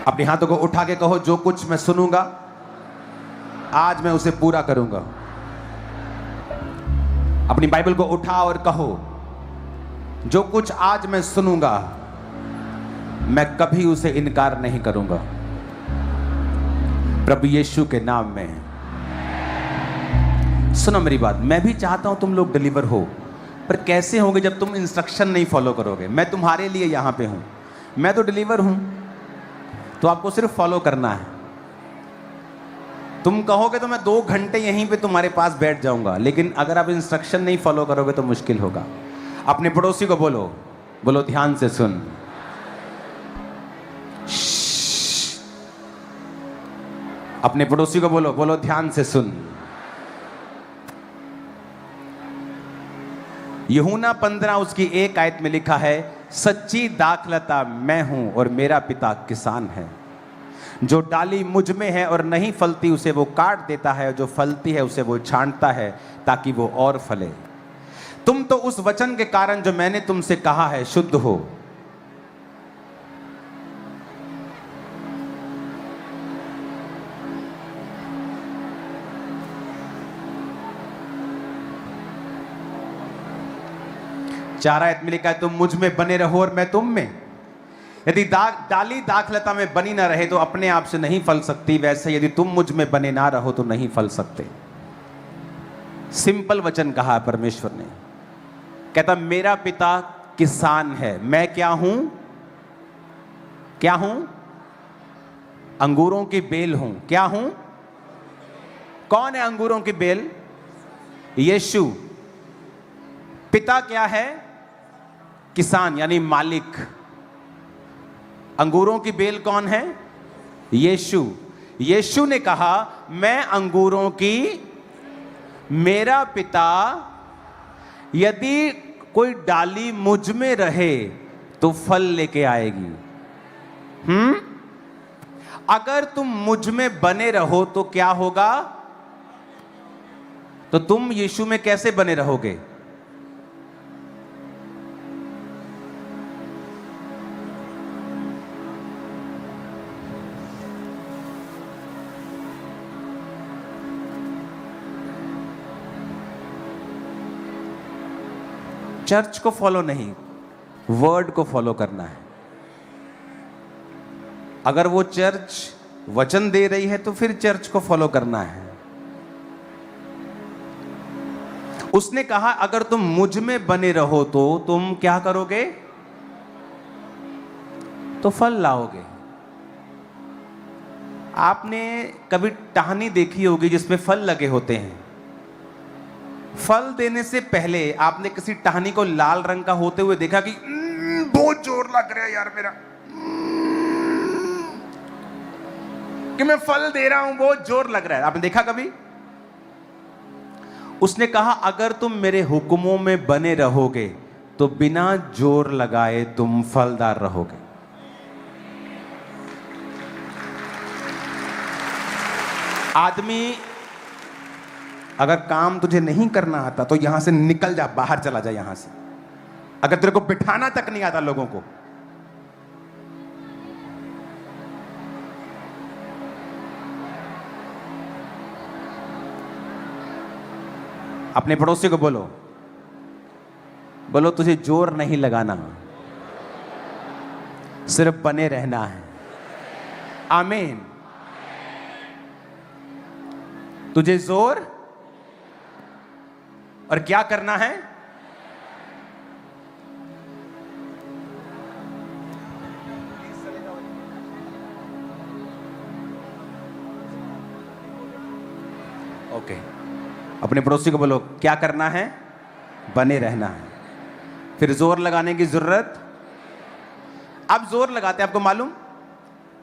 अपने हाथों को उठा के कहो, जो कुछ मैं सुनूंगा आज मैं उसे पूरा करूंगा। अपनी बाइबल को उठा और कहो, जो कुछ आज मैं सुनूंगा मैं कभी उसे इनकार नहीं करूंगा, प्रभु यीशु के नाम में। सुनो मेरी बात, मैं भी चाहता हूं तुम लोग डिलीवर हो, पर कैसे होगे जब तुम इंस्ट्रक्शन नहीं फॉलो करोगे। मैं तुम्हारे लिए यहां पे हूं, मैं तो डिलीवर हूं, तो आपको सिर्फ फॉलो करना है। तुम कहोगे तो मैं 2 घंटे यहीं पे तुम्हारे पास बैठ जाऊंगा, लेकिन अगर आप इंस्ट्रक्शन नहीं फॉलो करोगे तो मुश्किल होगा। अपने पड़ोसी को बोलो, बोलो ध्यान से सुन। अपने पड़ोसी को बोलो, बोलो ध्यान से सुन। यूहन्ना 15 उसकी 1 आयत में लिखा है, सच्ची दाखलता मैं हूं और मेरा पिता किसान है। जो डाली मुझ में है और नहीं फलती उसे वो काट देता है, और जो फलती है उसे वो छांटता है ताकि वो और फले। तुम तो उस वचन के कारण जो मैंने तुमसे कहा है शुद्ध हो। चार आयत में लिखा है, तुम मुझ में बने रहो और मैं तुम में। यदि डाली दाखलता में बनी ना रहे तो अपने आप से नहीं फल सकती, वैसे यदि तुम मुझ में बने ना रहो तो नहीं फल सकते। सिंपल वचन कहा है परमेश्वर ने। कहता मेरा पिता किसान है, मैं क्या हूं? क्या हूं? अंगूरों की बेल हूं। क्या हूं? कौन है अंगूरों की बेल? यीशु। पिता क्या है? किसान यानी मालिक। अंगूरों की बेल कौन है? यीशु। यीशु ने कहा मैं अंगूरों की, मेरा पिता, यदि कोई डाली मुझ में रहे तो फल लेके आएगी। अगर तुम मुझ में बने रहो तो क्या होगा? तो तुम यीशु में कैसे बने रहोगे? चर्च को फॉलो नहीं, वर्ड को फॉलो करना है। अगर वो चर्च वचन दे रही है तो फिर चर्च को फॉलो करना है। उसने कहा अगर तुम मुझ में बने रहो तो तुम क्या करोगे? तो फल लाओगे। आपने कभी टहनी देखी होगी जिसमें फल लगे होते हैं। फल देने से पहले आपने किसी टहनी को लाल रंग का होते हुए देखा कि बहुत जोर लग रहा है यार मेरा, कि मैं फल दे रहा हूं, बहुत जोर लग रहा है। आपने देखा कभी? उसने कहा अगर तुम मेरे हुक्मों में बने रहोगे तो बिना जोर लगाए तुम फलदार रहोगे। आदमी अगर काम तुझे नहीं करना आता तो यहां से निकल जा, बाहर चला जा यहां से। अगर तेरे को बिठाना तक नहीं आता लोगों को, अपने पड़ोसी को बोलो, बोलो तुझे जोर नहीं लगाना, सिर्फ बने रहना है। आमीन। तुझे जोर और क्या करना है? ओके। अपने पड़ोसी को बोलो क्या करना है? बने रहना है। फिर जोर लगाने की जरूरत। अब जोर लगाते हैं, आपको मालूम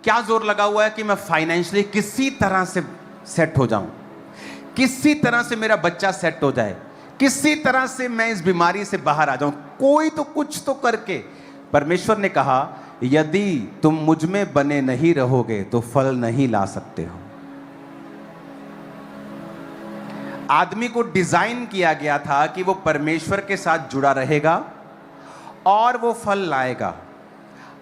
क्या जोर लगा हुआ है? कि मैं फाइनेंशियली किसी तरह से सेट हो जाऊं, किसी तरह से मेरा बच्चा सेट हो जाए, किसी तरह से मैं इस बीमारी से बाहर आ जाऊं, कोई तो कुछ तो करके। परमेश्वर ने कहा यदि तुम मुझ में बने नहीं रहोगे तो फल नहीं ला सकते हो। आदमी को डिजाइन किया गया था कि वो परमेश्वर के साथ जुड़ा रहेगा और वो फल लाएगा।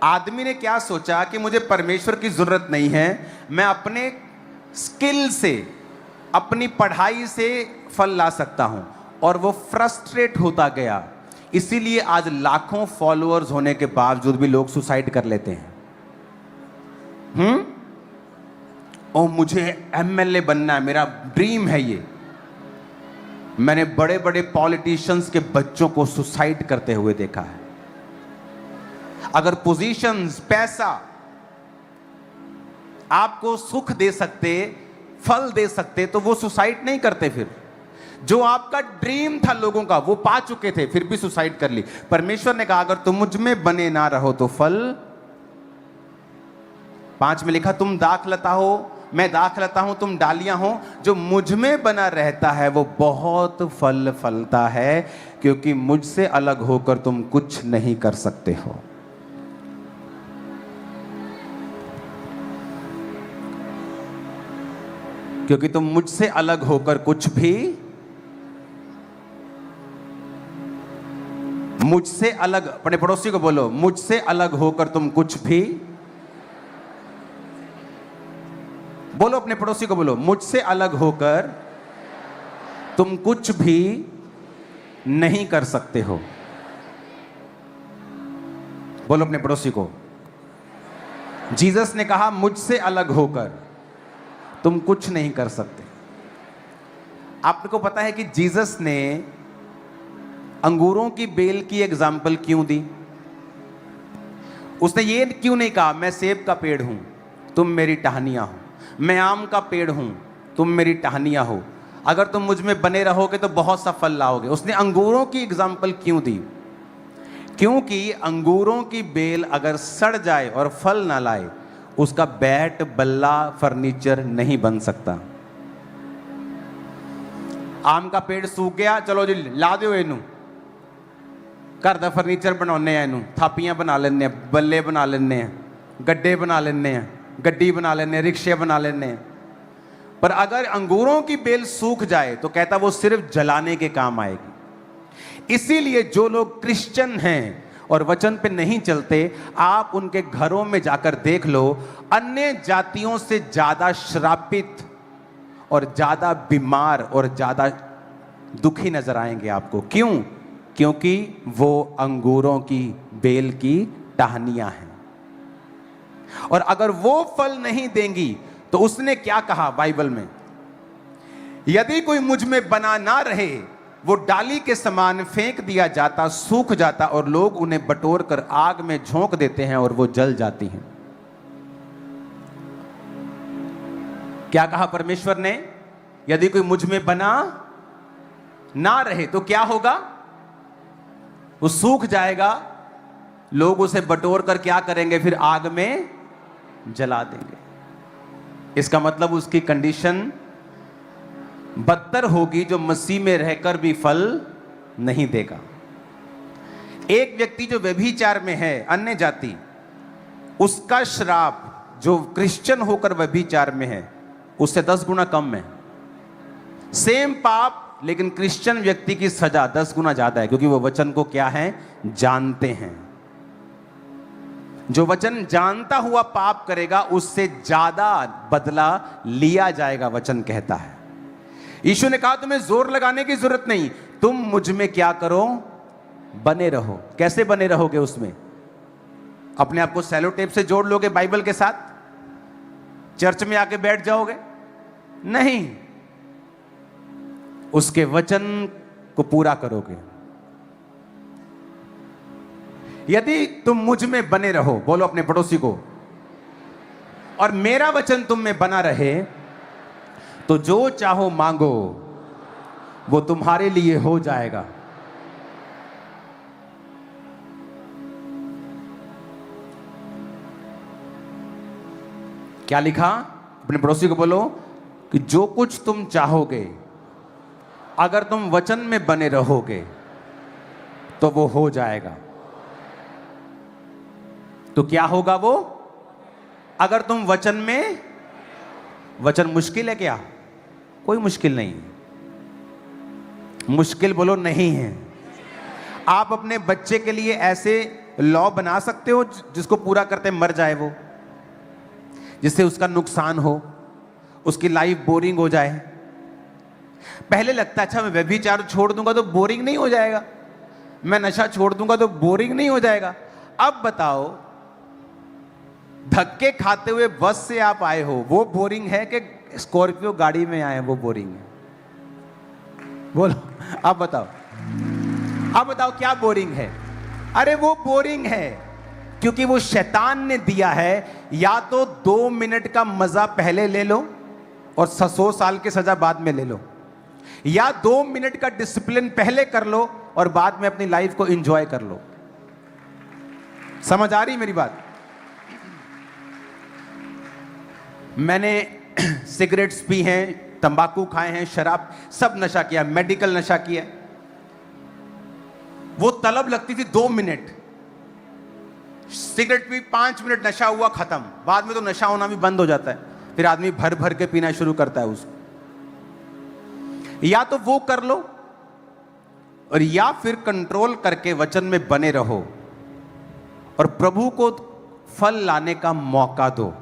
आदमी ने क्या सोचा कि मुझे परमेश्वर की जरूरत नहीं है, मैं अपने स्किल से, अपनी पढ़ाई से फल ला सकता हूं, और वो फ्रस्ट्रेट होता गया। इसीलिए आज लाखों फॉलोअर्स होने के बावजूद भी लोग सुसाइड कर लेते हैं। ओ मुझे एमएलए बनना है, मेरा ड्रीम है ये। मैंने बड़े बड़े पॉलिटिशियंस के बच्चों को सुसाइड करते हुए देखा है। अगर पोजीशंस, पैसा आपको सुख दे सकते, फल दे सकते, तो वो सुसाइड नहीं करते। फिर जो आपका ड्रीम था लोगों का, वो पा चुके थे, फिर भी सुसाइड कर ली। परमेश्वर ने कहा अगर तुम मुझ में बने ना रहो तो फल। 5 में लिखा तुम दाखलता हो, मैं दाखलता हूं, तुम डालियां हो। जो मुझ में बना रहता है वो बहुत फल फलता है, क्योंकि मुझसे अलग होकर तुम कुछ नहीं कर सकते हो। क्योंकि तुम मुझसे अलग होकर कुछ भी, मुझसे अलग, अपने पड़ोसी को बोलो, मुझसे अलग होकर तुम कुछ भी, बोलो अपने पड़ोसी को बोलो, मुझसे अलग होकर तुम कुछ भी नहीं कर सकते हो। बोलो अपने पड़ोसी को, जीसस ने कहा मुझसे अलग होकर तुम कुछ नहीं कर सकते। आपको पता है कि जीसस ने अंगूरों की बेल की एग्जाम्पल क्यों दी? उसने ये क्यों नहीं कहा मैं सेब का पेड़ हूं, तुम मेरी टहनियां हो, मैं आम का पेड़ हूं, तुम मेरी टहनियां हो, अगर तुम मुझ में बने रहोगे तो बहुत सा फल लाओगे। उसने अंगूरों की एग्जाम्पल क्यों दी? क्योंकि अंगूरों की बेल अगर सड़ जाए और फल ना लाए, उसका बैट, बल्ला, फर्नीचर नहीं बन सकता। आम का पेड़ सूख गया, चलो जी ला दो इनू, घर दा फर्नीचर बनाने हैं, इनू थापियां बना लेने, बल्ले बना लेने, गड्ढे बना लेने, गड्डी बना लेने, रिक्शे बना लेने। पर अगर अंगूरों की बेल सूख जाए तो कहता वो सिर्फ जलाने के काम आएगी। इसीलिए जो लोग क्रिश्चियन हैं और वचन पे नहीं चलते, आप उनके घरों में जाकर देख लो, अन्य जातियों से ज्यादा श्रापित और ज्यादा बीमार और ज्यादा दुखी नजर आएंगे आपको। क्यों? क्योंकि वो अंगूरों की बेल की टहनियां हैं। और अगर वो फल नहीं देंगी तो उसने क्या कहा बाइबल में? यदि कोई मुझ में बना ना रहे, वो डाली के समान फेंक दिया जाता, सूख जाता, और लोग उन्हें बटोर कर आग में झोंक देते हैं और वो जल जाती हैं। क्या कहा परमेश्वर ने? यदि कोई मुझ में बना ना रहे तो क्या होगा? वो सूख जाएगा, लोग उसे बटोर कर क्या करेंगे? फिर आग में जला देंगे। इसका मतलब उसकी कंडीशन बदतर होगी, जो मसीह में रहकर भी फल नहीं देगा। एक व्यक्ति जो व्यभिचार में है, अन्य जाति, उसका श्राप जो क्रिश्चियन होकर व्यभिचार में है उससे 10 गुना कम है। सेम पाप, लेकिन क्रिश्चियन व्यक्ति की सजा 10 गुना ज्यादा है, क्योंकि वो वचन को क्या है? जानते हैं। जो वचन जानता हुआ पाप करेगा उससे ज्यादा बदला लिया जाएगा, वचन कहता है। यीशु ने कहा तुम्हें जोर लगाने की जरूरत नहीं, तुम मुझ में क्या करो? बने रहो। कैसे बने रहोगे? उसमें अपने आप को सेलो टेप से जोड़ लोगे बाइबल के साथ? चर्च में आके बैठ जाओगे? नहीं, उसके वचन को पूरा करोगे। यदि तुम मुझ में बने रहो, बोलो अपने पड़ोसी को, और मेरा वचन तुम में बना रहे, तो जो चाहो मांगो वो तुम्हारे लिए हो जाएगा। क्या लिखा? अपने पड़ोसी को बोलो कि जो कुछ तुम चाहोगे, अगर तुम वचन में बने रहोगे तो वो हो जाएगा। तो क्या होगा वो? अगर तुम वचन में, वचन मुश्किल है क्या? कोई मुश्किल नहीं है। मुश्किल बोलो नहीं है। आप अपने बच्चे के लिए ऐसे लॉ बना सकते हो जिसको पूरा करते मर जाए वो, जिससे उसका नुकसान हो, उसकी लाइफ बोरिंग हो जाए? पहले लगता अच्छा मैं व्यभिचार छोड़ दूंगा तो बोरिंग नहीं हो जाएगा, मैं नशा छोड़ दूंगा तो बोरिंग नहीं हो जाएगा। अब बताओ, धक्के खाते हुए बस से आप आए हो वो बोरिंग है कि स्कॉर्पियो गाड़ी में आए वो बोरिंग है? बोलो, आप बताओ, आप बताओ क्या बोरिंग है? अरे वो बोरिंग है क्योंकि वो शैतान ने दिया है। या तो 2 मिनट का मजा पहले ले लो और 100 साल की सजा बाद में ले लो, या 2 मिनट का डिसिप्लिन पहले कर लो और बाद में अपनी लाइफ को एंजॉय कर लो। समझ आ रही मेरी बात? मैंने सिगरेट्स पी हैं, तंबाकू खाए हैं, शराब, सब नशा किया, मेडिकल नशा किया। वो तलब लगती थी 2 मिनट, सिगरेट पी 5 मिनट, नशा हुआ खत्म। बाद में तो नशा होना भी बंद हो जाता है, फिर आदमी भर भर के पीना शुरू करता है उसको। या तो वो कर लो और या फिर कंट्रोल करके वचन में बने रहो और प्रभु को फल लाने का मौका दो।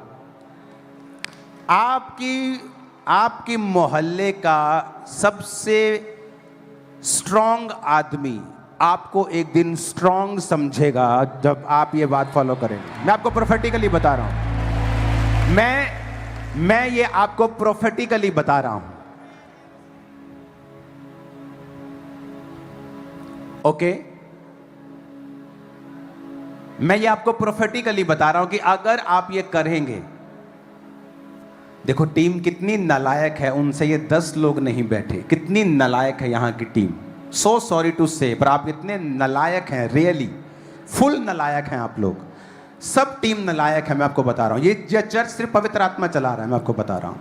आपकी मोहल्ले का सबसे स्ट्रांग आदमी आपको एक दिन स्ट्रांग समझेगा जब आप ये बात फॉलो करेंगे। मैं आपको प्रोफेटिकली बता रहा हूं, मैं ये आपको प्रोफेटिकली बता रहा हूं। ओके, मैं ये आपको प्रोफेटिकली बता रहा हूं कि अगर आप ये करेंगे, देखो टीम कितनी नालायक है, उनसे ये 10 लोग नहीं बैठे, कितनी नालायक है यहां की टीम। सो सॉरी टू से, पर आप इतने नालायक हैं, रियली फुल नालायक हैं आप लोग, सब टीम नालायक है। मैं आपको बता रहा हूं, ये चर्च सिर्फ पवित्र आत्मा चला रहा है। मैं आपको बता रहा हूं,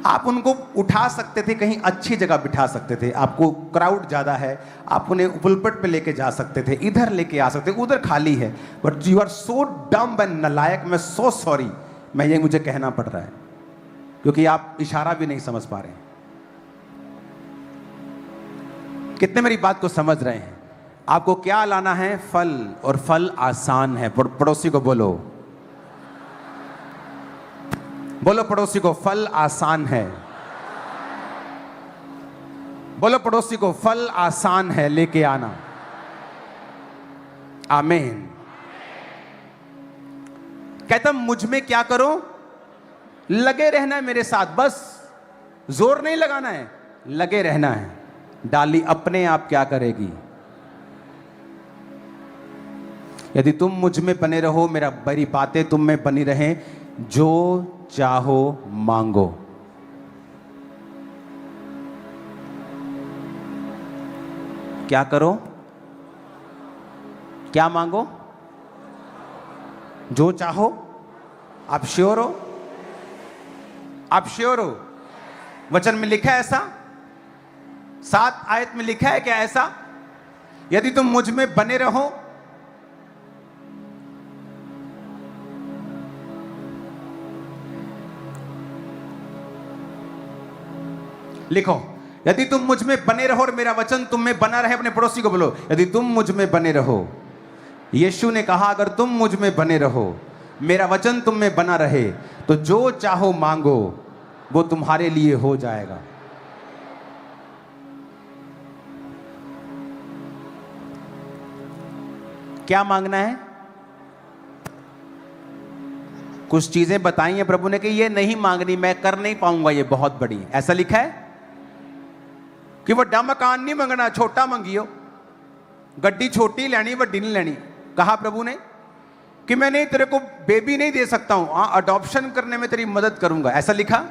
आप उनको उठा सकते थे, कहीं अच्छी जगह बिठा सकते थे, आपको क्राउड ज्यादा है, आप उन्हें पुलपिट पे लेके जा सकते थे, इधर लेके आ सकते, उधर खाली है, बट यू आर सो डम एंड नालायक। मैं सो सॉरी, मैं ये मुझे कहना पड़ रहा है क्योंकि आप इशारा भी नहीं समझ पा रहे हैं। कितने मेरी बात को समझ रहे हैं? आपको क्या लाना है? फल, और फल आसान है। पड़ोसी को बोलो, बोलो पड़ोसी को, फल आसान है। बोलो पड़ोसी को, फल आसान है, लेके आना। आमीन। कहता मुझ में क्या करो? लगे रहना है मेरे साथ, बस जोर नहीं लगाना है, लगे रहना है। डाली अपने आप क्या करेगी? यदि तुम मुझ में बने रहो, मेरी बातें तुम में बनी रहें, जो चाहो मांगो। क्या करो? क्या मांगो? जो चाहो। आप श्योर हो? आप श्योर हो? वचन में लिखा है ऐसा? 7 आयत में लिखा है क्या ऐसा? यदि तुम मुझ में बने रहो, लिखो, यदि तुम मुझ में बने रहो और मेरा वचन तुम में बना रहे। अपने पड़ोसी को बोलो, यदि तुम मुझ में बने रहो। यीशु ने कहा अगर तुम मुझ में बने रहो, मेरा वचन तुम में बना रहे, तो जो चाहो मांगो वो तुम्हारे लिए हो जाएगा। क्या मांगना है? कुछ चीजें बताई हैं प्रभु ने कि ये नहीं मांगनी, मैं कर नहीं पाऊंगा, ये बहुत बड़ी। ऐसा लिखा है कि वड्डा मकान नहीं मंगना, छोटा मंगियो। गड्डी छोटी लेनी, वड्डी नहीं लेनी। कहा प्रभु ने कि मैं नहीं, तेरे को बेबी नहीं दे सकता हूं, हाँ अडॉप्शन करने में तेरी मदद करूंगा। ऐसा लिखा?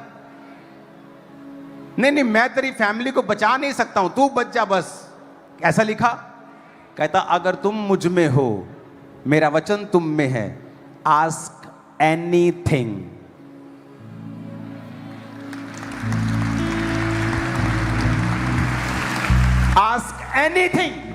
नहीं, मैं तेरी फैमिली को बचा नहीं सकता हूं, तू बच जा बस। ऐसा लिखा? कहता अगर तुम मुझ में हो, मेरा वचन तुम में है, आस्क एनीथिंग। Ask anything.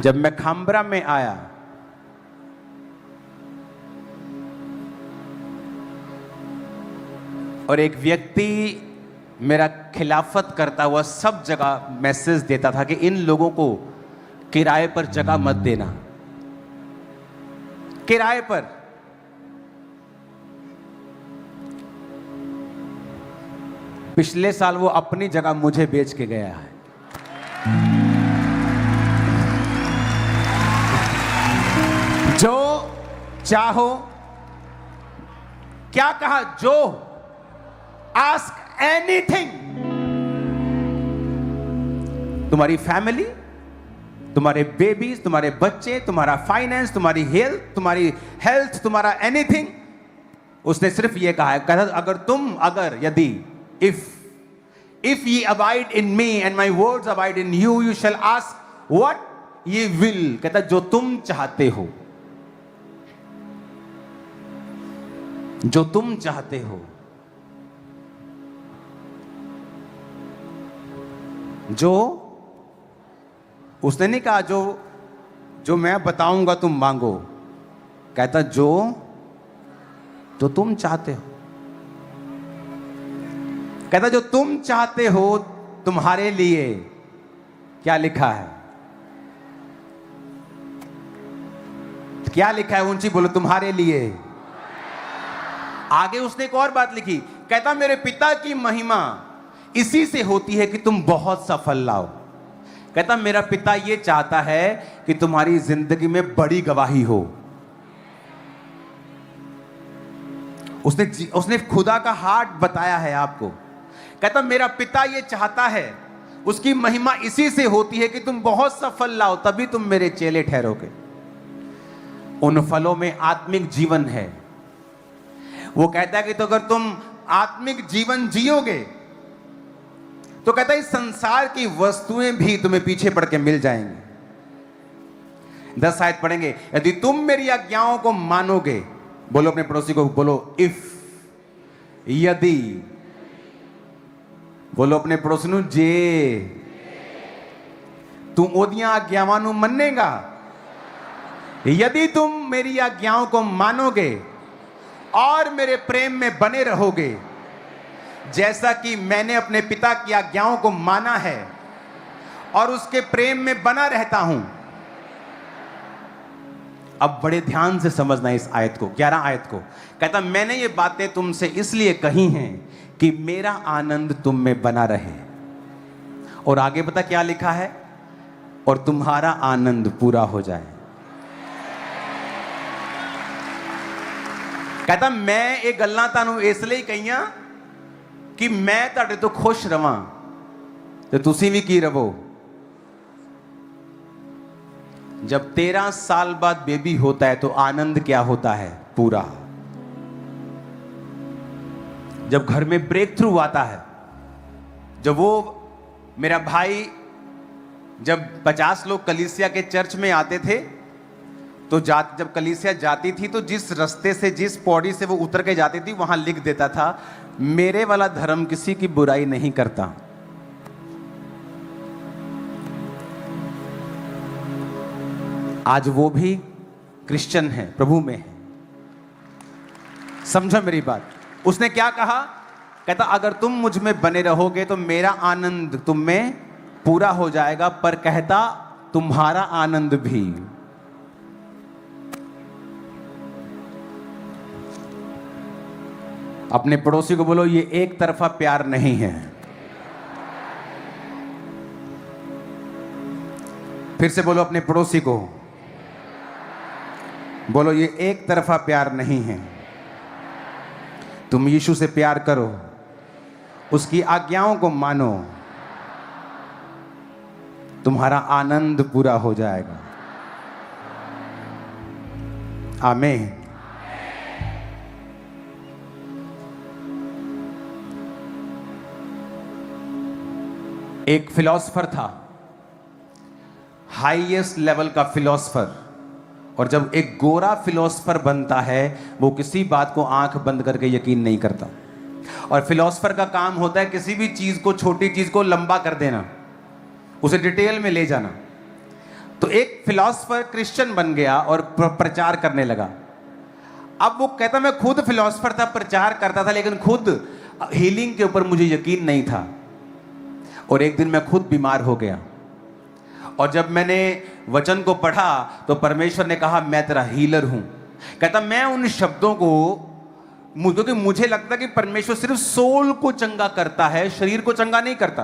जब मैं खाम्बरा में आया, और एक व्यक्ति मेरा खिलाफत करता हुआ सब जगह मैसेज देता था कि इन लोगों को किराए पर जगह मत देना, किराए पर। पिछले साल वो अपनी जगह मुझे बेच के गया है। जो चाहो, क्या कहा, जो आस्क एनीथिंग। तुम्हारी फैमिली, तुम्हारे बेबीज, तुम्हारे बच्चे, तुम्हारा फाइनेंस, तुम्हारी हेल्थ, तुम्हारा एनीथिंग। उसने सिर्फ ये कहा है, अगर यदि if ye abide in me and my words abide in you, you shall ask what ye will। कहता जो तुम चाहते हो, जो तुम चाहते हो। जो उसने नहीं कहा जो मैं बताऊंगा तुम मांगो, कहता जो तुम चाहते हो। कहता जो तुम चाहते हो तुम्हारे लिए क्या लिखा है, क्या लिखा है, ऊंची बोलो, तुम्हारे लिए। आगे उसने एक और बात लिखी, कहता मेरे पिता की महिमा इसी से होती है कि तुम बहुत सफल लाओ। कहता मेरा पिता ये चाहता है कि तुम्हारी जिंदगी में बड़ी गवाही हो। उसने खुदा का हार्ट बताया है आपको। कहता मेरा पिता ये चाहता है, उसकी महिमा इसी से होती है कि तुम बहुत सफल लाओ, तभी तुम मेरे चेले ठहरोगे। उन फलों में आत्मिक जीवन है। वो कहता है कि तो अगर तुम आत्मिक जीवन जियोगे तो कहता है इस संसार की वस्तुएं भी तुम्हें पीछे पड़ के मिल जाएंगी। 10 आयत पढ़ेंगे, यदि तुम मेरी आज्ञाओं को मानोगे, बोलो अपने पड़ोसी को, बोलो इफ, यदि, बोलो अपने पड़ोसी नु जे तू ओदियां आज्ञावां नु मन्नेगा, यदि तुम मेरी आज्ञाओं को मानोगे और मेरे प्रेम में बने रहोगे, जैसा कि मैंने अपने पिता की आज्ञाओं को माना है और उसके प्रेम में बना रहता हूं। अब बड़े ध्यान से समझना इस आयत को, 11 आयत को। कहता मैंने ये बातें तुमसे इसलिए कही हैं कि मेरा आनंद तुम में बना रहे। और आगे पता क्या लिखा है, और तुम्हारा आनंद पूरा हो जाए। कहता मैं ये गल्लां तानू इसलिए कहियां कि मैं तुहाडे तो खुश रवां ते तुसीं भी की रवो। जब 13 साल बाद बेबी होता है तो आनंद क्या होता है, पूरा। जब घर में ब्रेक थ्रू आता है, जब वो मेरा भाई, जब 50 लोग कलीसिया के चर्च में आते थे तो जब कलीसिया जाती थी तो जिस रास्ते से, जिस पौड़ी से वो उतर के जाती थी, वहां लिख देता था मेरे वाला धर्म किसी की बुराई नहीं करता। आज वो भी क्रिश्चियन है, प्रभु में है। समझो मेरी बात। उसने क्या कहा, कहता अगर तुम मुझ में बने रहोगे तो मेरा आनंद तुम में पूरा हो जाएगा, पर कहता तुम्हारा आनंद भी। अपने पड़ोसी को बोलो ये एक तरफा प्यार नहीं है। फिर से बोलो अपने पड़ोसी को, बोलो ये एक तरफा प्यार नहीं है। तुम यीशु से प्यार करो, उसकी आज्ञाओं को मानो, तुम्हारा आनंद पूरा हो जाएगा। आमीन। एक फिलॉसफर था, हाईएस्ट लेवल का फिलॉसफर, और जब एक गोरा फिलॉसफर बनता है वो किसी बात को आंख बंद करके यकीन नहीं करता। और फिलॉसफर का काम होता है किसी भी चीज को, छोटी चीज को लंबा कर देना, उसे डिटेल में ले जाना। तो एक फिलॉसफर क्रिश्चियन बन गया और प्रचार करने लगा। अब वो कहता मैं खुद फिलॉसफर था, प्रचार करता था, लेकिन खुद हीलिंग के ऊपर मुझे यकीन नहीं था। और एक दिन मैं खुद बीमार हो गया, और जब मैंने वचन को पढ़ा तो परमेश्वर ने कहा मैं तेरा हीलर हूं। कहता मैं उन शब्दों को, क्योंकि मुझे लगता कि परमेश्वर सिर्फ सोल को चंगा करता है, शरीर को चंगा नहीं करता।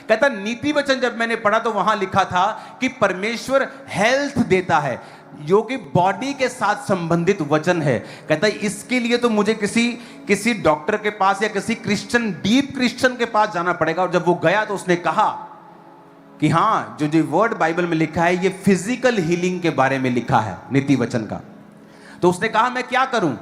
कहता नीति वचन जब मैंने पढ़ा तो वहां लिखा था कि परमेश्वर हेल्थ देता है, जो कि बॉडी के साथ संबंधित वचन है। कहता है इसके लिए तो मुझे किसी डॉक्टर के पास या किसी क्रिश्चियन, डीप क्रिश्चियन के पास जाना पड़ेगा। और जब वो गया तो उसने कहा कि हाँ, जो वर्ड बाइबल में लिखा है ये फिजिकल हीलिंग के बारे में लिखा है, नीति वचन का। तो उसने कहा मैं क्या करूं,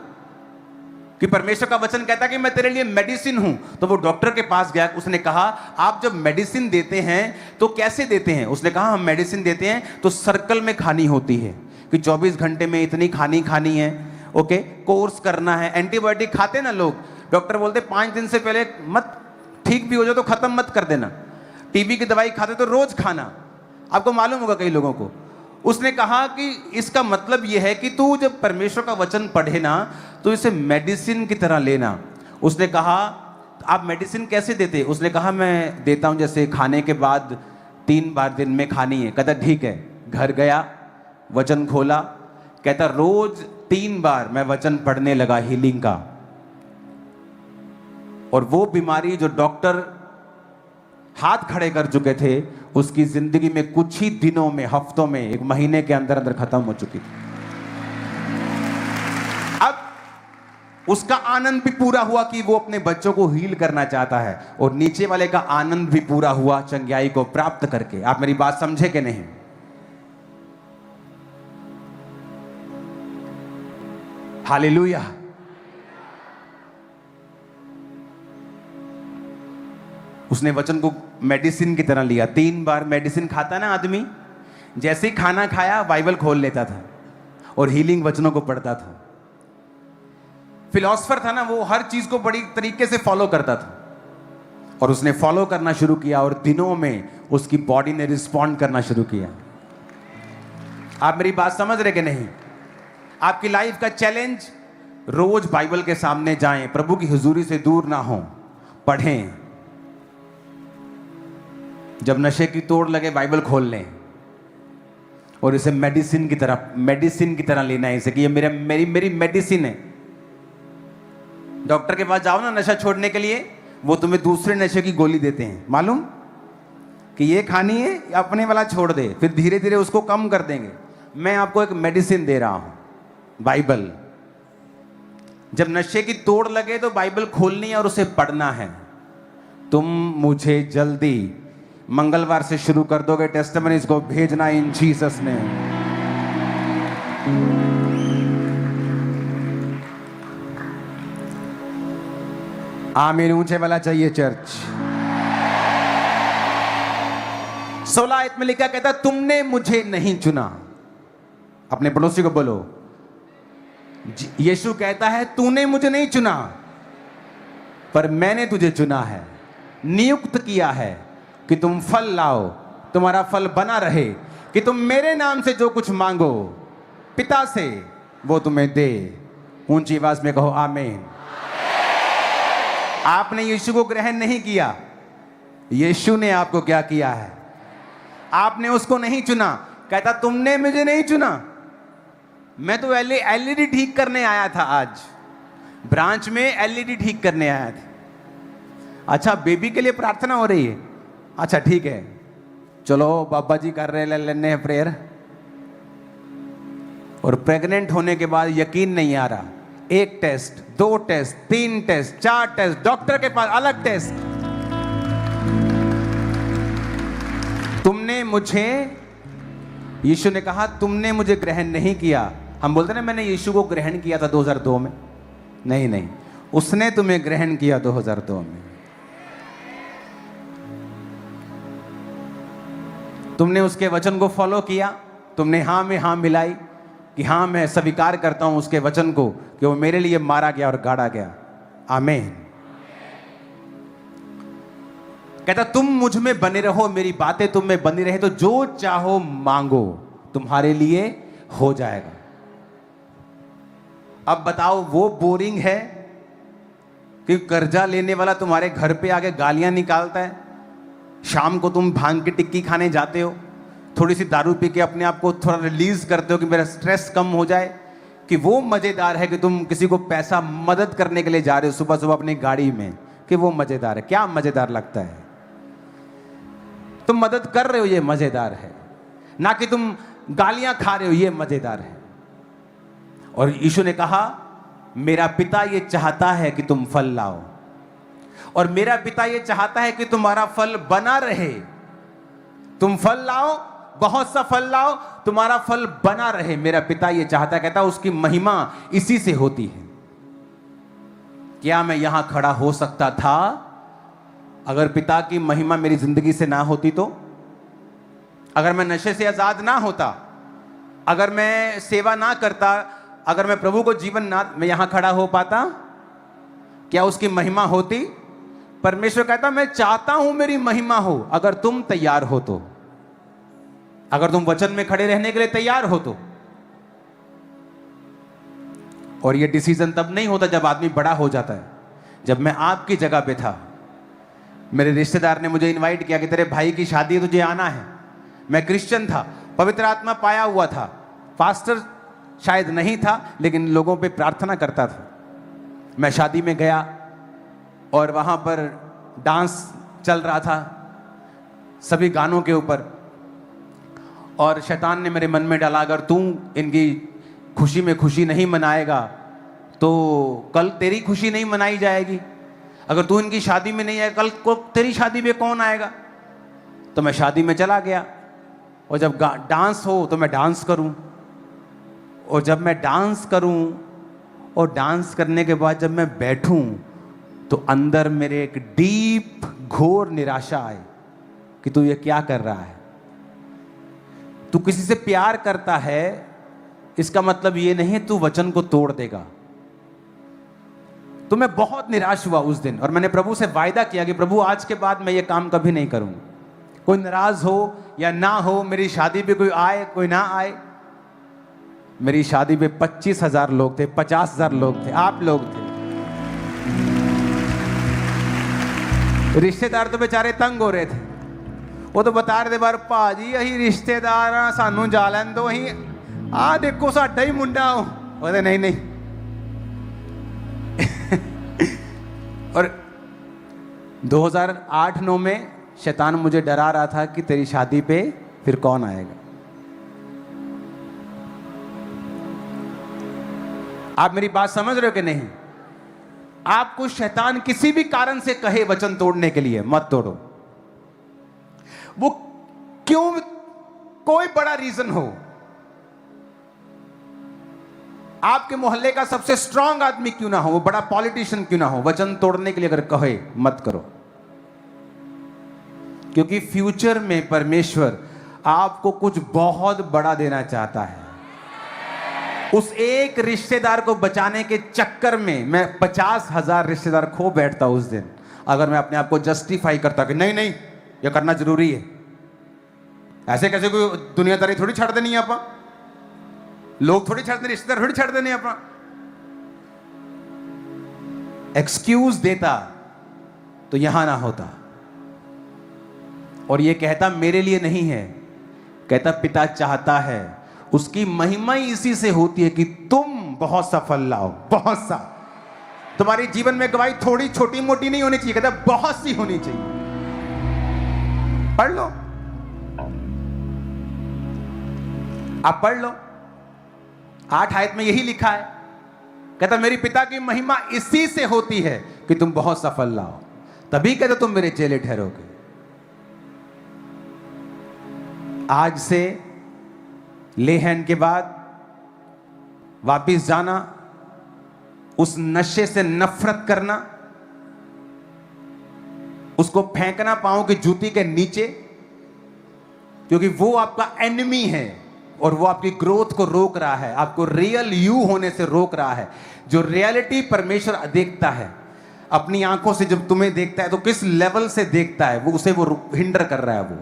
कि परमेश्वर का वचन कहता है कि मैं तेरे लिए मेडिसिन हूं। तो वो डॉक्टर के पास गया, उसने कहा आप जब मेडिसिन देते हैं तो कैसे देते हैं? उसने कहा हम मेडिसिन देते हैं तो सर्कल में खानी होती है, कि 24 घंटे में इतनी खानी है, ओके, कोर्स करना है। एंटीबायोटिक खाते ना लोग, डॉक्टर बोलते 5 दिन से पहले मत, ठीक भी हो जाए तो खत्म मत कर देना। टीबी की दवाई खाते तो रोज खाना, आपको मालूम होगा कई लोगों को। उसने कहा कि इसका मतलब यह है कि तू जब परमेश्वर का वचन पढ़े ना तो इसे मेडिसिन की तरह लेना। उसने कहा आप मेडिसिन कैसे देते? उसने कहा मैं देता हूं जैसे खाने के बाद 3 बार दिन में खानी है। कहता ठीक है। घर गया, वचन खोला, कहता रोज 3 बार मैं वचन पढ़ने लगा हीलिंग का। और वो बीमारी जो डॉक्टर हाथ खड़े कर चुके थे, उसकी जिंदगी में कुछ ही दिनों में, हफ्तों में, 1 महीने के अंदर अंदर खत्म हो चुकी थी। अब उसका आनंद भी पूरा हुआ कि वो अपने बच्चों को हील करना चाहता है, और नीचे वाले का आनंद भी पूरा हुआ चंगाई को प्राप्त करके। आप मेरी बात समझे कि नहीं? हालेलुया। उसने वचन को मेडिसिन की तरह लिया। 3 बार मेडिसिन खाता ना आदमी, जैसे ही खाना खाया बाइबल खोल लेता था और हीलिंग वचनों को पढ़ता था। फिलोसफर था ना, वो हर चीज को बड़ी तरीके से फॉलो करता था, और उसने फॉलो करना शुरू किया और दिनों में उसकी बॉडी ने रिस्पॉन्ड करना शुरू किया। आप मेरी बात समझ रहे कि नहीं? आपकी लाइफ का चैलेंज, रोज बाइबल के सामने जाएं, प्रभु की हुजूरी से दूर ना हो, पढ़ें। जब नशे की तोड़ लगे बाइबल खोल लें और इसे मेडिसिन की तरह लेना है इसे, कि ये मेरी मेडिसिन है। डॉक्टर के पास जाओ ना नशा छोड़ने के लिए, वो तुम्हें दूसरे नशे की गोली देते हैं, मालूम, कि ये खानी है, अपने वाला छोड़ दे, फिर धीरे धीरे उसको कम कर देंगे। मैं आपको एक मेडिसिन दे रहा हूं, बाइबल। जब नशे की तोड़ लगे तो बाइबल खोलनी है और उसे पढ़ना है। तुम मुझे जल्दी मंगलवार से शुरू कर दोगे टेस्टिमनीज को भेजना इन जीसस ने। आमीन ऊंचे वाला चाहिए चर्च। 16 आयत में लिखा, कहता तुमने मुझे नहीं चुना। अपने पड़ोसी को बोलो, यीशु कहता है तूने मुझे नहीं चुना, पर मैंने तुझे चुना है, नियुक्त किया है कि तुम फल लाओ, तुम्हारा फल बना रहे, कि तुम मेरे नाम से जो कुछ मांगो पिता से वो तुम्हें दे। ऊंची आवाज में कहो आमीन। आपने यीशु को ग्रहण नहीं किया, यीशु ने आपको क्या किया है? आपने उसको नहीं चुना। कहता तुमने मुझे नहीं चुना, मैं तो एलईडी ठीक करने आया था, आज ब्रांच में एलईडी ठीक करने आया था। अच्छा, बेबी के लिए प्रार्थना हो रही है? अच्छा ठीक है, चलो बाबा जी कर रहे लेने हैं प्रेयर। और प्रेग्नेंट होने के बाद यकीन नहीं आ रहा, 1 test, 2 test, 3 test, 4 test, doctor के पास अलग टेस्ट। तुमने मुझे, यीशु ने कहा तुमने मुझे ग्रहण नहीं किया। हम बोलते ना मैंने यीशु को ग्रहण किया था 2002 में। नहीं, उसने तुम्हें ग्रहण किया 2002 में। तुमने उसके वचन को फॉलो किया, तुमने हाँ में हाँ मिलाई कि हाँ मैं स्वीकार करता हूं उसके वचन को कि वो मेरे लिए मारा गया और गाड़ा गया। आमीन। कहता तुम मुझ में बने रहो, मेरी बातें तुम में बनी रहे, तो जो चाहो मांगो तुम्हारे लिए हो जाएगा। अब बताओ वो बोरिंग है कि कर्जा लेने वाला तुम्हारे घर पे आके गालियां निकालता है, शाम को तुम भांग की टिक्की खाने जाते हो, थोड़ी सी दारू पी के अपने आप को थोड़ा रिलीज करते हो कि मेरा स्ट्रेस कम हो जाए, कि वो मजेदार है कि तुम किसी को पैसा मदद करने के लिए जा रहे हो सुबह सुबह अपनी गाड़ी में, कि वो मजेदार है? क्या मजेदार लगता है? तुम मदद कर रहे हो, ये मजेदार है, ना कि तुम गालियां खा रहे हो, ये मजेदार है। और यीशु ने कहा, मेरा पिता ये चाहता है कि तुम फल लाओ, और मेरा पिता ये चाहता है कि तुम्हारा फल बना रहे। तुम फल लाओ, बहुत सा फल लाओ, तुम्हारा फल बना रहे। मेरा पिता ये चाहता है, कहता है उसकी महिमा इसी से होती है। क्या मैं यहां खड़ा हो सकता था अगर पिता की महिमा मेरी जिंदगी से ना होती? तो अगर मैं नशे से आजाद ना होता, अगर मैं सेवा ना करता, अगर मैं प्रभु को जीवन ना, मैं यहां खड़ा हो पाता? क्या उसकी महिमा होती? परमेश्वर कहता, मैं चाहता हूं मेरी महिमा हो, अगर तुम तैयार हो तो, अगर तुम वचन में खड़े रहने के लिए तैयार हो तो। और यह डिसीजन तब नहीं होता जब आदमी बड़ा हो जाता है। जब मैं आपकी जगह पे था, मेरे रिश्तेदार ने मुझे इनवाइट किया कि तेरे भाई की शादी है, तुझे आना है। मैं क्रिश्चियन था, पवित्र आत्मा पाया हुआ था, पास्टर शायद नहीं था, लेकिन लोगों पे प्रार्थना करता था। मैं शादी में गया और वहां पर डांस चल रहा था सभी गानों के ऊपर, और शैतान ने मेरे मन में डाला, अगर तू इनकी खुशी में खुशी नहीं मनाएगा तो कल तेरी खुशी नहीं मनाई जाएगी। अगर तू इनकी शादी में नहीं आएगा, कल को तेरी शादी में कौन आएगा? तो मैं शादी में चला गया, और जब डांस हो तो मैं डांस करूं, और जब मैं डांस करूं और डांस करने के बाद जब मैं बैठूं तो अंदर मेरे एक डीप घोर निराशा आए कि तू ये क्या कर रहा है? तू किसी से प्यार करता है, इसका मतलब ये नहीं तू वचन को तोड़ देगा। तो मैं बहुत निराश हुआ उस दिन, और मैंने प्रभु से वायदा किया कि प्रभु आज के बाद मैं ये काम कभी नहीं करूंगा। कोई नाराज हो या ना हो, मेरी शादी पे कोई आए कोई ना आए। मेरी शादी पे 25,000 लोग थे, 50,000 लोग थे, आप लोग थे। रिश्तेदार तो बेचारे तंग हो रहे थे, वो तो बता रहे थे बार भाजी अही रिश्तेदार हाँ, सानू जा लैन दो, अही आ देखो साडा ही मुंडा हो। बोले नहीं नहीं। और 2008-9 में शैतान मुझे डरा रहा था कि तेरी शादी पे फिर कौन आएगा। आप मेरी बात समझ रहे हो कि नहीं? आपको शैतान किसी भी कारण से कहे वचन तोड़ने के लिए, मत तोड़ो। वो क्यों, कोई बड़ा रीजन हो, आपके मोहल्ले का सबसे स्ट्रांग आदमी क्यों ना हो, वो बड़ा पॉलिटिशियन क्यों ना हो, वचन तोड़ने के लिए अगर कहे, मत करो। क्योंकि फ्यूचर में परमेश्वर आपको कुछ बहुत बड़ा देना चाहता है। उस एक रिश्तेदार को बचाने के चक्कर में मैं 50,000 रिश्तेदार खो बैठता उस दिन, अगर मैं अपने आप को जस्टिफाई करता कि नहीं नहीं ये करना जरूरी है। ऐसे कैसे कोई दुनियादारी थोड़ी छड़ देनी है, आप लोग थोड़ी छड़ देने, रिश्तेदार थोड़ी छड़ देने। आप एक्सक्यूज देता तो यहां ना होता। और ये कहता मेरे लिए नहीं है, कहता पिता चाहता है, उसकी महिमा ही इसी से होती है कि तुम बहुत सा फल लाओ, बहुत सा। तुम्हारी जीवन में गवाही थोड़ी छोटी मोटी नहीं होनी चाहिए, कहता बहुत सी होनी चाहिए। पढ़ लो, आप पढ़ लो, 8 आयत में यही लिखा है। कहता मेरी पिता की महिमा इसी से होती है कि तुम बहुत सा फल लाओ, तभी कहता तुम मेरे चेले ठहरोगे। आज से लेहन के बाद वापिस जाना, उस नशे से नफरत करना, उसको फेंकना पांव की जूती के नीचे, क्योंकि वो आपका एनिमी है और वो आपकी ग्रोथ को रोक रहा है, आपको रियल यू होने से रोक रहा है। जो रियलिटी परमेश्वर देखता है अपनी आंखों से, जब तुम्हें देखता है तो किस लेवल से देखता है, वो उसे वो हिंडर कर रहा है। वो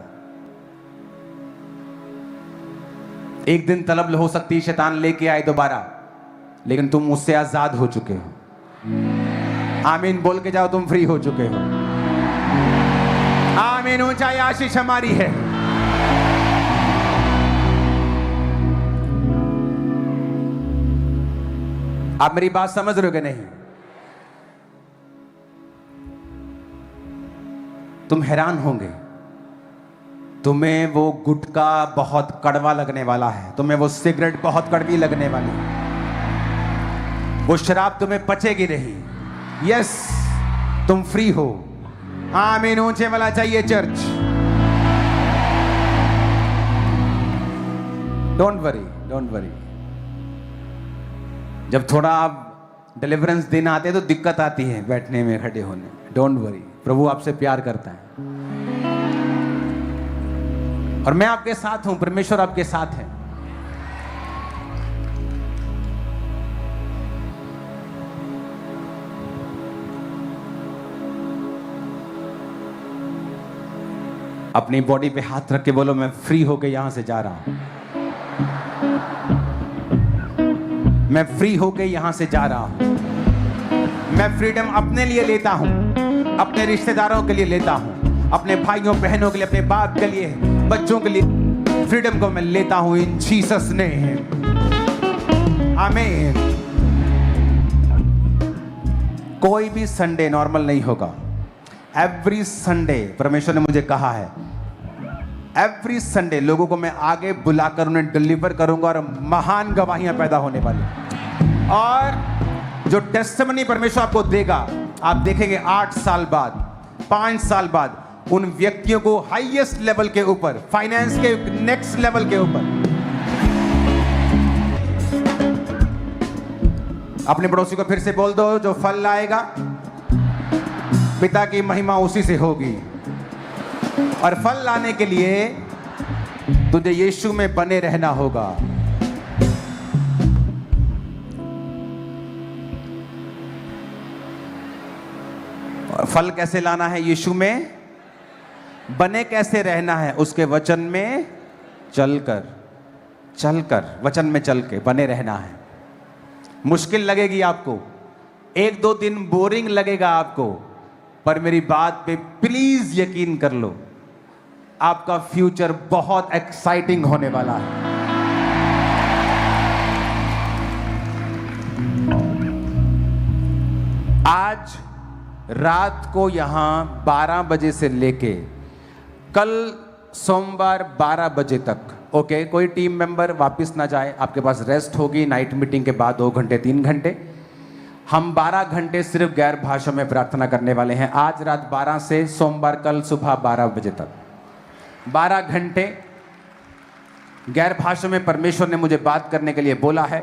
एक दिन तलब हो सकती है शैतान लेके आए दोबारा, लेकिन तुम उससे आजाद हो चुके हो। आमीन बोल के जाओ, तुम फ्री हो चुके हो। आमीन, ऊंचाई आशीष हमारी है। आप मेरी बात समझ रहे हो कि नहीं? तुम हैरान होंगे, तुम्हें वो गुटखा बहुत कड़वा लगने वाला है, तुम्हें वो सिगरेट बहुत कड़वी लगने वाली है, वो शराब तुम्हें पचेगी नहीं। यस, तुम फ्री हो। आमीन, ऊंचे वाला चाहिए church. Don't worry, don't worry. जब थोड़ा आप डिलीवरेंस दिन आते हैं तो दिक्कत आती है बैठने में, खड़े होने। डोंट वरी, प्रभु आपसे प्यार करता है और मैं आपके साथ हूं, परमेश्वर आपके साथ है। अपनी बॉडी पे हाथ रख के बोलो, मैं फ्री होके यहां से जा रहा हूं। मैं फ्री होके यहां से जा रहा हूं। मैं फ्रीडम अपने लिए लेता हूं, अपने रिश्तेदारों के लिए लेता हूं, अपने भाइयों बहनों के लिए, अपने बाप के लिए, बच्चों के लिए। फ्रीडम को मैं लेता हूं इन जीसस नेम। आमीन। कोई भी संडे नॉर्मल नहीं होगा। एवरी संडे परमेश्वर ने मुझे कहा है, एवरी संडे लोगों को मैं आगे बुलाकर उन्हें डिलीवर करूंगा और महान गवाहियां पैदा होने वाली। और जो टेस्टिमनी परमेश्वर आपको देगा, आप देखेंगे 8 साल बाद, 5 साल बाद उन व्यक्तियों को हाईएस्ट लेवल के ऊपर, फाइनेंस के नेक्स्ट लेवल के ऊपर। अपने पड़ोसी को फिर से बोल दो, जो फल लाएगा पिता की महिमा उसी से होगी। और फल लाने के लिए तुझे यीशु में बने रहना होगा। और फल कैसे लाना है? यीशु में बने कैसे रहना है? उसके वचन में चलकर, वचन में चल के बने रहना है। मुश्किल लगेगी आपको, 1-2 दिन बोरिंग लगेगा आपको, पर मेरी बात पे प्लीज यकीन कर लो, आपका फ्यूचर बहुत एक्साइटिंग होने वाला है। आज रात को यहां 12 बजे से लेके कल सोमवार 12 बजे तक, ओके, कोई टीम मेंबर वापस ना जाए, आपके पास रेस्ट होगी नाइट मीटिंग के बाद 2 घंटे 3 घंटे। हम 12 घंटे सिर्फ गैर भाषा में प्रार्थना करने वाले हैं, आज रात 12 से सोमवार कल सुबह 12 बजे तक। 12 घंटे गैर भाषा में परमेश्वर ने मुझे बात करने के लिए बोला है।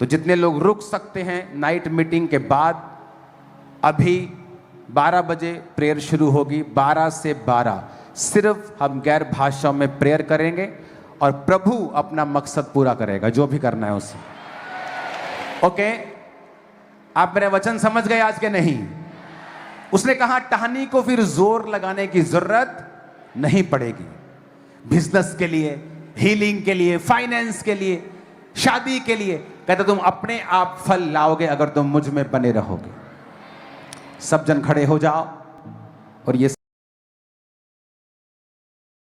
तो जितने लोग रुक सकते हैं, नाइट मीटिंग के बाद अभी 12 बजे प्रेयर शुरू होगी। 12 से 12 सिर्फ हम गैर भाषा में प्रेयर करेंगे और प्रभु अपना मकसद पूरा करेगा, जो भी करना है उससे। ओके, आप मेरे वचन समझ गए आज के नहीं? उसने कहा टहनी को फिर जोर लगाने की जरूरत नहीं पड़ेगी। बिजनेस के लिए, हीलिंग के लिए, फाइनेंस के लिए, शादी के लिए, कहते तुम अपने आप फल लाओगे अगर तुम मुझ में बने रहोगे। सब जन खड़े हो जाओ और ये